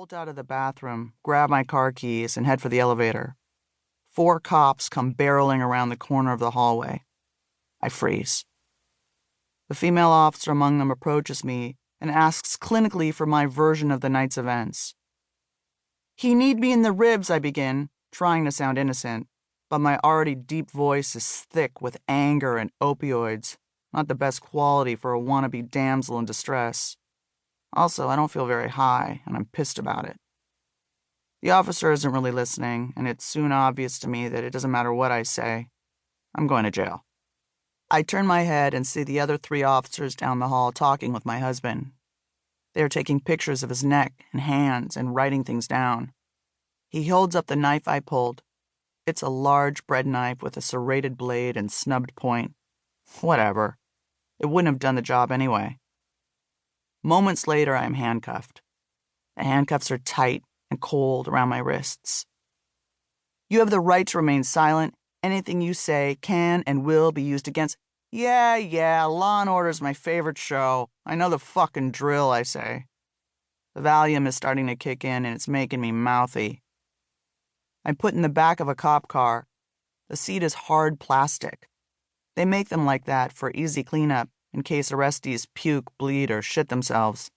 bolt out of the bathroom, grab my car keys, and head for the elevator. 4 cops come barreling around the corner of the hallway. I freeze. The female officer among them approaches me and asks clinically for my version of the night's events. "He need me in the ribs," I begin, trying to sound innocent, but my already deep voice is thick with anger and opioids, not the best quality for a wannabe damsel in distress. Also, I don't feel very high, and I'm pissed about it. The officer isn't really listening, and it's soon obvious to me that it doesn't matter what I say. I'm going to jail. I turn my head and see the other 3 officers down the hall talking with my husband. They are taking pictures of his neck and hands and writing things down. He holds up the knife I pulled. It's a large bread knife with a serrated blade and snubbed point. Whatever. It wouldn't have done the job anyway. Moments later, I am handcuffed. The handcuffs are tight and cold around my wrists. "You have the right to remain silent. Anything you say can and will be used against—" Yeah, Law and Order's my favorite show. I know the fucking drill," I say. The Valium is starting to kick in and it's making me mouthy. I'm put in the back of a cop car. The seat is hard plastic. They make them like that for easy cleanup in case arrestees puke, bleed, or shit themselves.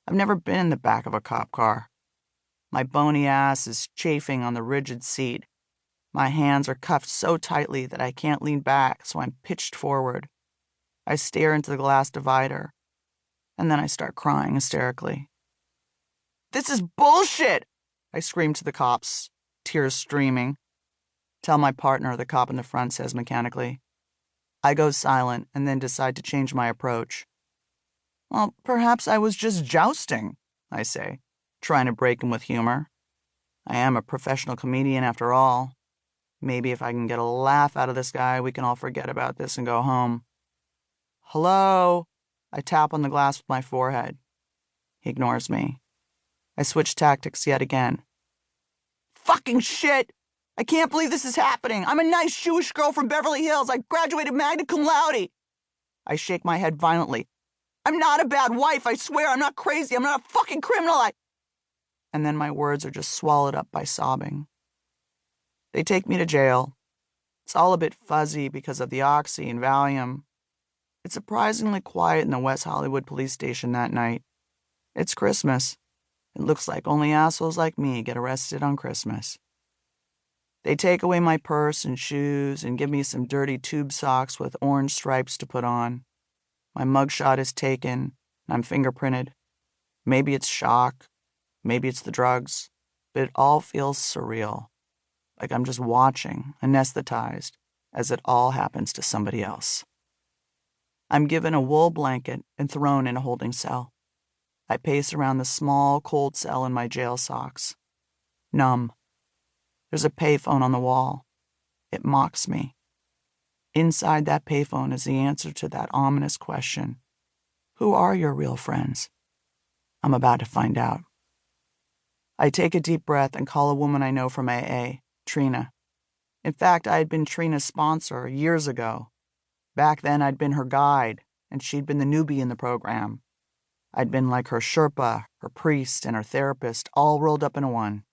I've never been in the back of a cop car. My bony ass is chafing on the rigid seat. My hands are cuffed so tightly that I can't lean back, so I'm pitched forward. I stare into the glass divider, and then I start crying hysterically. "This is bullshit!" I scream to the cops, tears streaming. "Tell my partner," the cop in the front says mechanically. I go silent and then decide to change my approach. "Well, perhaps I was just jousting," I say, trying to break him with humor. I am a professional comedian after all. Maybe if I can get a laugh out of this guy, we can all forget about this and go home. "Hello?" I tap on the glass with my forehead. He ignores me. I switch tactics yet again. "Fucking shit! I can't believe this is happening. I'm a nice Jewish girl from Beverly Hills. I graduated magna cum laude." I shake my head violently. "I'm not a bad wife, I swear. I'm not crazy. I'm not a fucking criminal. And then my words are just swallowed up by sobbing. They take me to jail. It's all a bit fuzzy because of the oxy and Valium. It's surprisingly quiet in the West Hollywood police station that night. It's Christmas. It looks like only assholes like me get arrested on Christmas. They take away my purse and shoes and give me some dirty tube socks with orange stripes to put on. My mugshot is taken, and I'm fingerprinted. Maybe it's shock, maybe it's the drugs, but it all feels surreal, like I'm just watching, anesthetized, as it all happens to somebody else. I'm given a wool blanket and thrown in a holding cell. I pace around the small, cold cell in my jail socks. Numb. There's a payphone on the wall. It mocks me. Inside that payphone is the answer to that ominous question. Who are your real friends? I'm about to find out. I take a deep breath and call a woman I know from AA, Trina. In fact, I had been Trina's sponsor years ago. Back then, I'd been her guide, and she'd been the newbie in the program. I'd been like her Sherpa, her priest, and her therapist, all rolled up into one.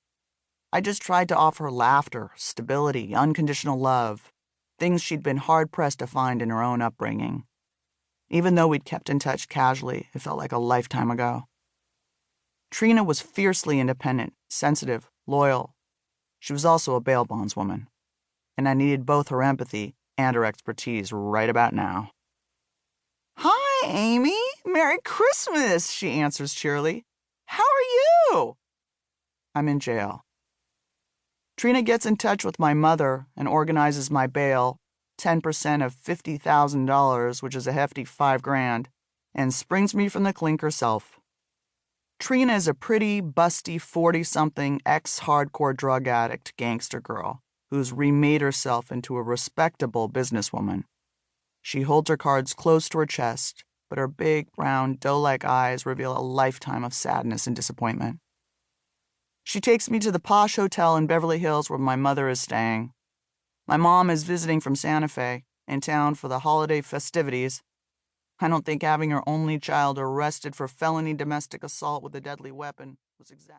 I just tried to offer her laughter, stability, unconditional love, things she'd been hard-pressed to find in her own upbringing. Even though we'd kept in touch casually, it felt like a lifetime ago. Trina was fiercely independent, sensitive, loyal. She was also a bail bondswoman, and I needed both her empathy and her expertise right about now. "Hi, Amy. Merry Christmas," she answers cheerily. "How are you?" I'm in jail. Trina gets in touch with my mother and organizes my bail, 10% of $50,000, which is a hefty $5,000, and springs me from the clink herself. Trina is a pretty, busty 40-something ex-hardcore drug addict gangster girl who's remade herself into a respectable businesswoman. She holds her cards close to her chest, but her big, brown, doe-like eyes reveal a lifetime of sadness and disappointment. She takes me to the posh hotel in Beverly Hills where my mother is staying. My mom is visiting from Santa Fe, in town for the holiday festivities. I don't think having her only child arrested for felony domestic assault with a deadly weapon was exactly